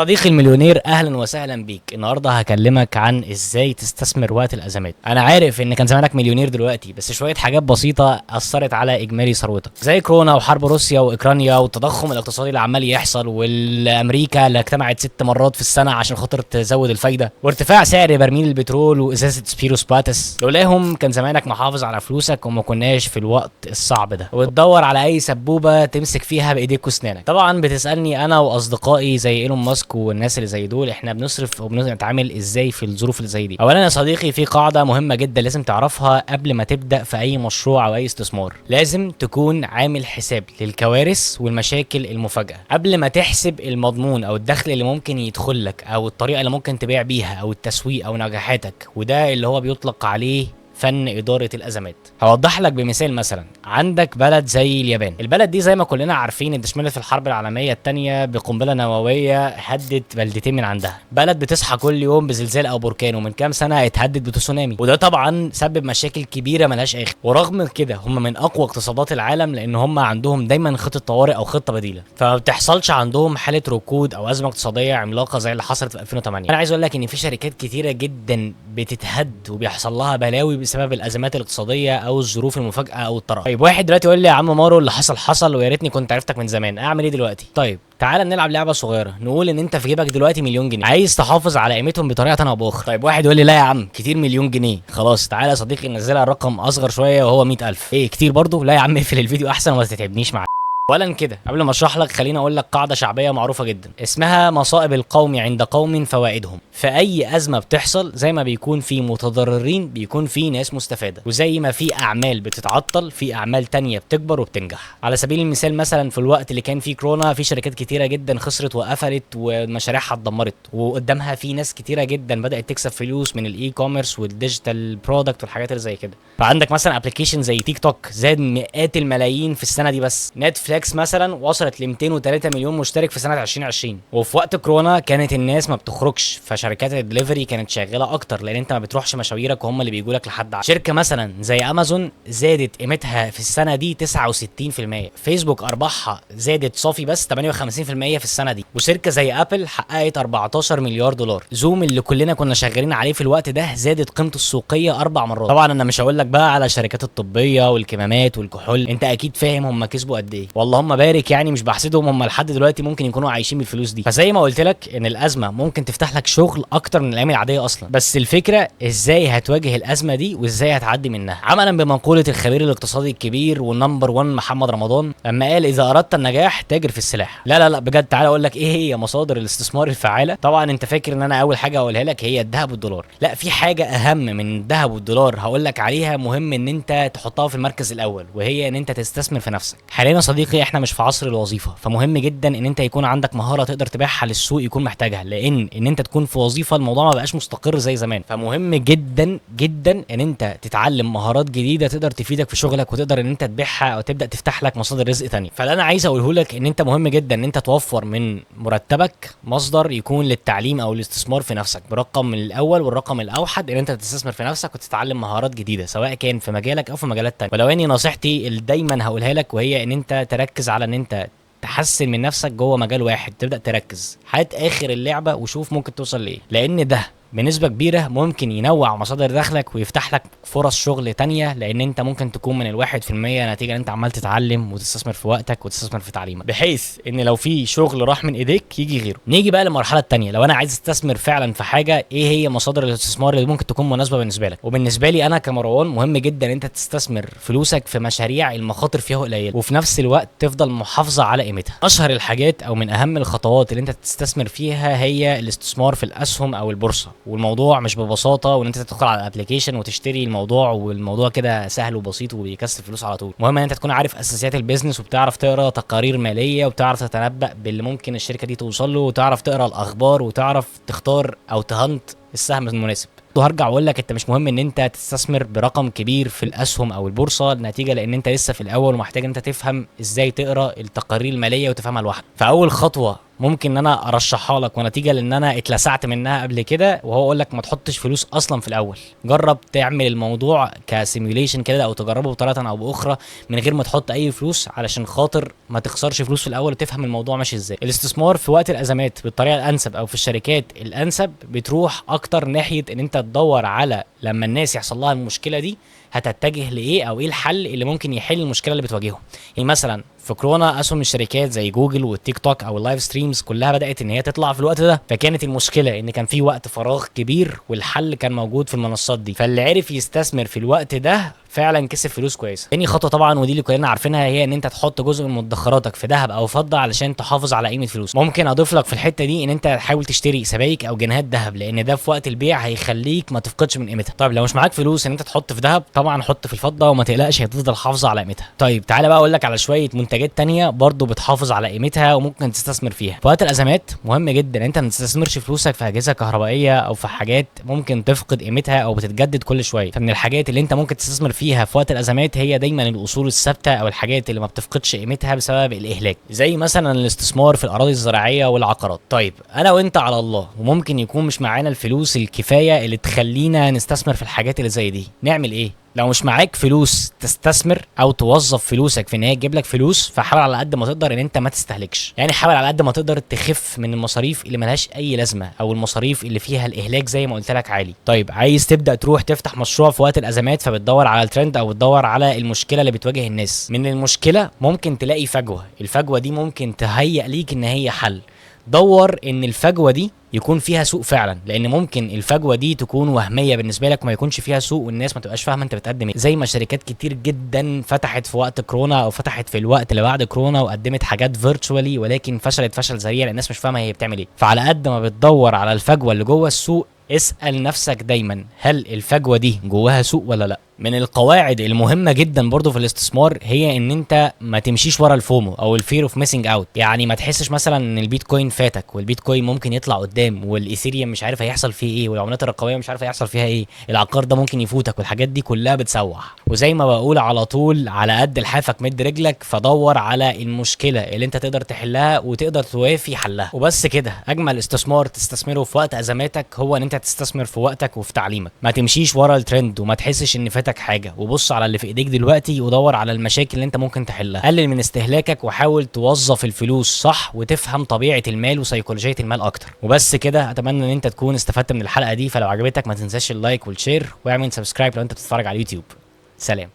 صديقي المليونير، اهلا وسهلا بيك. النهارده هكلمك عن ازاي تستثمر وقت الازمات. انا عارف ان كان زمانك مليونير دلوقتي، بس شويه حاجات بسيطه اثرت على اجمالي ثروتك، زي كورونا وحرب روسيا واوكرانيا والتضخم الاقتصادي اللي عمال يحصل، والامريكا اللي اجتمعت 6 مرات في السنه عشان خاطر تزود الفايده، وارتفاع سعر برميل البترول وازازه سبيروس باتس. لولاهم كان زمانك محافظ على فلوسك وما كناش في الوقت الصعب ده وتدور على اي سبوبه تمسك فيها بايديك واسنانك. طبعا بتسالني انا واصدقائي زي ايلون ماسك والناس اللي زي دول احنا بنصرف وبنتعامل ازاي في الظروف اللي زي دي. اولا يا صديقي، في قاعده مهمه جدا لازم تعرفها قبل ما تبدا في اي مشروع او اي استثمار. لازم تكون عامل حساب للكوارث والمشاكل المفاجئه قبل ما تحسب المضمون او الدخل اللي ممكن يدخل لك او الطريقه اللي ممكن تبيع بيها او التسويق او نجاحاتك، وده اللي هو بيطلق عليه فن إدارة الأزمات. هوضح لك بمثال. مثلا عندك بلد زي اليابان. البلد دي زي ما كلنا عارفين اتشملت في الحرب العالمية الثانية بقنبلة نووية هدت بلدتين من عندها. بلد بتصحى كل يوم بزلزال أو بركان، ومن كام سنة اتهدد بتسونامي، وده طبعا سبب مشاكل كبيرة ملهاش آخر. ورغم كده هم من أقوى اقتصادات العالم، لأن هم عندهم دايما خطة طوارئ أو خطة بديلة، فما بتحصلش عندهم حالة ركود أو أزمة اقتصادية عملاقة زي اللي حصلت في 2008. أنا عايز أقول لك إن في شركات كتيرة جدا بتتهد وبيحصل لها بلاوي بسبب الازمات الاقتصاديه او الظروف المفاجئه او الطرح. طيب واحد دلوقتي يقول لي يا عم مارو، اللي حصل ويا ريتني كنت عرفتك من زمان، اعمل ايه دلوقتي؟ طيب تعالى نلعب لعبه صغيره. نقول ان انت في جيبك دلوقتي مليون جنيه، عايز تحافظ على قيمتهم بطريقه او باخرى. طيب واحد يقول لي لا يا عم كتير مليون جنيه. خلاص تعالى يا صديقي ننزلها الرقم اصغر شويه وهو 100,000. ايه كتير برضو؟ لا يا عم اقفل الفيديو احسن وما تتعبنيش معاك. اولا كده قبل ما اشرح لك خليني اقول لك قاعده شعبيه معروفه جدا اسمها مصائب القوم عند قوم فوائدهم. في اي ازمه بتحصل زي ما بيكون في متضررين بيكون في ناس مستفاده، وزي ما في اعمال بتتعطل في اعمال تانية بتكبر وبتنجح. على سبيل المثال مثلا في الوقت اللي كان فيه كورونا في شركات كتيره جدا خسرت وقفلت ومشاريعها اتدمرت، وقدامها في ناس كتيره جدا بدات تكسب فلوس من الاي كوميرس والديجيتال برودكت والحاجات اللي زي كده. فعندك مثلا ابلكيشن زي تيك توك زاد مئات الملايين في السنه دي بس. نتفليكس مثلا وصلت ل 203 مليون مشترك في سنه 2020. وفي وقت كورونا كانت الناس ما بتخرجش، فشركات الدليفري كانت شغاله اكتر لان انت ما بتروحش مشاويرك وهم اللي بيجوا لك لحد شركه مثلا زي امازون زادت قيمتها في السنه دي 69%. فيسبوك ارباحها زادت صافي بس 58% في السنه دي. وشركه زي ابل حققت 14 مليار دولار. زوم اللي كلنا كنا شغالين عليه في الوقت ده زادت قيمته السوقيه 4 مرات. طبعا انا مش هقول لك بقى على شركات الطبيه والكمامات والكحول، انت اكيد فاهم هم كسبوا قد ايه. اللهم بارك، يعني مش بحسدهم، هم لحد دلوقتي ممكن يكونوا عايشين بالفلوس دي. فزي ما قلت لك ان الازمه ممكن تفتح لك شغل اكتر من الايام العاديه اصلا، بس الفكره ازاي هتواجه الازمه دي وازاي هتعدي منها. عملا بمقوله الخبير الاقتصادي الكبير والنمبر 1 محمد رمضان لما قال اذا اردت النجاح تاجر في السلاح. لا لا لا بجد، تعالى اقول لك ايه هي مصادر الاستثمار الفعاله. طبعا انت فاكر ان انا اول حاجه اقولها لك هي الذهب والدولار. لا، في حاجه اهم من الذهب والدولار هقول لك عليها، مهم ان انت تحطها في المركز الاول، وهي ان انت تستثمر في نفسك. حاليا يا صديقي احنا مش في عصر الوظيفه، فمهم جدا ان انت يكون عندك مهاره تقدر تبيعها للسوق يكون محتاجها، لان انت تكون في وظيفه الموضوع ما بقاش مستقر زي زمان. فمهم جدا جدا ان انت تتعلم مهارات جديده تقدر تفيدك في شغلك وتقدر ان انت تبيعها او تبدا تفتح لك مصادر رزق ثانيه. فاللي انا عايز اقوله لك ان انت مهم جدا ان انت توفر من مرتبك مصدر يكون للتعليم او الاستثمار في نفسك برقم الاول والرقم الاوحد ان انت تستثمر في نفسك وتتعلم مهارات جديده سواء كان في مجالك او في مجالات تانية. ولو اني نصيحتي اللي دايما هقولها لك وهي ان انت تركز على ان انت تحسن من نفسك جوه مجال واحد، تبدا تركز هات اخر اللعبه وشوف ممكن توصل لايه، لان ده بنسبة كبيرة ممكن ينوع مصادر دخلك ويفتح لك فرص شغل تانية، لان انت ممكن تكون من 1% نتيجة ان انت عمال تتعلم وتستثمر في وقتك وتستثمر في تعليمك، بحيث ان لو في شغل راح من ايديك يجي غيره. نيجي بقى للمرحلة التانية. لو انا عايز استثمر فعلا في حاجة، ايه هي مصادر الاستثمار اللي ممكن تكون مناسبة بالنسبة لك؟ وبالنسبة لي انا كمروان مهم جدا انت تستثمر فلوسك في مشاريع المخاطر فيها قليلة وفي نفس الوقت تفضل محافظة على قيمتها. اشهر الحاجات او من اهم الخطوات اللي انت تستثمر فيها هي الاستثمار في الاسهم او البورصة. والموضوع مش ببساطه وان انت تدخل على الابلكيشن وتشتري الموضوع، والموضوع كده سهل وبسيط وبيكسب فلوس على طول. المهم ان انت تكون عارف اساسيات البيزنس وبتعرف تقرا تقارير ماليه وبتعرف تتنبأ باللي ممكن الشركه دي توصل له وتعرف تقرا الاخبار وتعرف تختار او تهنت السهم المناسب. وهرجع واقول لك انت مش مهم ان انت تستثمر برقم كبير في الاسهم او البورصه، نتيجه لان انت لسه في الاول ومحتاج انت تفهم ازاي تقرا التقارير الماليه وتفهمها لوحدك. فاول خطوه ممكن ان انا ارشحها لك، ونتيجه لان انا اتلسعت منها قبل كده، وهو اقول لك ما تحطش فلوس اصلا في الاول. جرب تعمل الموضوع كسيميوليشن كده، او تجربه بطريقه او باخرى من غير ما تحط اي فلوس، علشان خاطر ما تخسرش فلوس في الاول وتفهم الموضوع ماشي ازاي. الاستثمار في وقت الازمات بالطريقه الانسب او في الشركات الانسب بتروح اكتر ناحيه ان انت تدور على لما الناس يحصل لها المشكله دي هتتجه لايه، او ايه الحل اللي ممكن يحل المشكله اللي بتواجههم. يعني مثلا في كورونا اسهم الشركات زي جوجل والتيك توك او اللايف ستريمز كلها بدات ان هي تطلع في الوقت ده، فكانت المشكله ان كان في وقت فراغ كبير والحل كان موجود في المنصات دي، فاللي عرف يستثمر في الوقت ده فعلا كسب فلوس كويسه. تاني خطوه طبعا ودي اللي كلنا عارفينها، هي ان انت تحط جزء من مدخراتك في ذهب او فضه علشان تحافظ على قيمه فلوس. ممكن اضيف لك في الحته دي ان انت تحاول تشتري سبائك او جنيهات ذهب، لان ده في وقت البيع هيخليك ما تفقدش من قيمتها. طيب لو مش معاك فلوس ان انت تحط في ذهب، طبعا حط في الفضه وما تقلقش هتفضل حافظه على قيمتها. طيب تعالى بقى اقول لك على شويه منتجات تانية برضو بتحافظ على قيمتها وممكن تستثمر فيها في وقت الازمات. مهم جدا انت ما تستثمرش فلوسك في اجهزه كهربائيه او في حاجات ممكن تفقد قيمتها او بتتجدد كل شويه. فمن الحاجات اللي انت ممكن تستثمر فيها في وقت الازمات هي دايما الاصول الثابته او الحاجات اللي ما بتفقدش قيمتها بسبب الاهلاك، زي مثلا الاستثمار في الاراضي الزراعيه والعقارات. طيب انا وانت على الله، وممكن يكون مش معانا الفلوس الكفايه اللي تخلينا نستثمر في الحاجات اللي زي دي. نعمل ايه؟ لو مش معاك فلوس تستثمر او توظف فلوسك في ان هي تجيب لك فلوس، فحاول على قد ما تقدر ان انت ما تستهلكش. يعني حاول على قد ما تقدر تخف من المصاريف اللي ملهاش اي لازمه او المصاريف اللي فيها الاهلاك زي ما قلت لك عالي. طيب عايز تبدا تروح تفتح مشروع في وقت الازمات، فبتدور على الترند او بتدور على المشكله اللي بتواجه الناس. من المشكله ممكن تلاقي فجوه، الفجوه دي ممكن تهيئ ليك ان هي حل. دور ان الفجوه دي يكون فيها سوق فعلا، لان ممكن الفجوه دي تكون وهميه بالنسبه لك وما يكونش فيها سوق والناس ما تبقاش فاهمه انت بتقدم ايه. زي ما شركات كتير جدا فتحت في وقت كورونا او فتحت في الوقت اللي بعد كورونا وقدمت حاجات فيرتشوالي، ولكن فشلت فشل ذريع لان الناس مش فاهمه هي بتعمل ايه. فعلى قد ما بتدور على الفجوه اللي جوه السوق، اسأل نفسك دايما هل الفجوة دي جواها سوق ولا لا. من القواعد المهمة جدا برضو في الاستثمار هي ان انت ما تمشيش ورا الفومو او الفير اوف ميسنج اوت. يعني ما تحسش مثلا ان البيتكوين فاتك، والبيتكوين ممكن يطلع قدام، والايثيريوم مش عارف هيحصل فيه ايه، والعملات الرقمية مش عارف هيحصل فيها ايه، العقار ده ممكن يفوتك، والحاجات دي كلها بتسوح. وزي ما بقول على طول، على قد لحافك مد رجلك، فدور على المشكلة اللي انت تقدر تحلها وتقدر توافي حلها. وبس كده. اجمل استثمار تستثمره في وقت ازماتك هو ان انت تستثمر في وقتك وفي تعليمك. ما تمشيش ورا الترند وما تحسش ان فاتك حاجه، وبص على اللي في ايديك دلوقتي ودور على المشاكل اللي انت ممكن تحلها. قلل من استهلاكك وحاول توظف الفلوس صح وتفهم طبيعه المال وسيكولوجيه المال اكتر. وبس كده. اتمنى ان انت تكون استفدت من الحلقه دي، فلو عجبتك ما تنساش اللايك والشير واعمل سبسكرايب لو انت بتتفرج على اليوتيوب. سلام.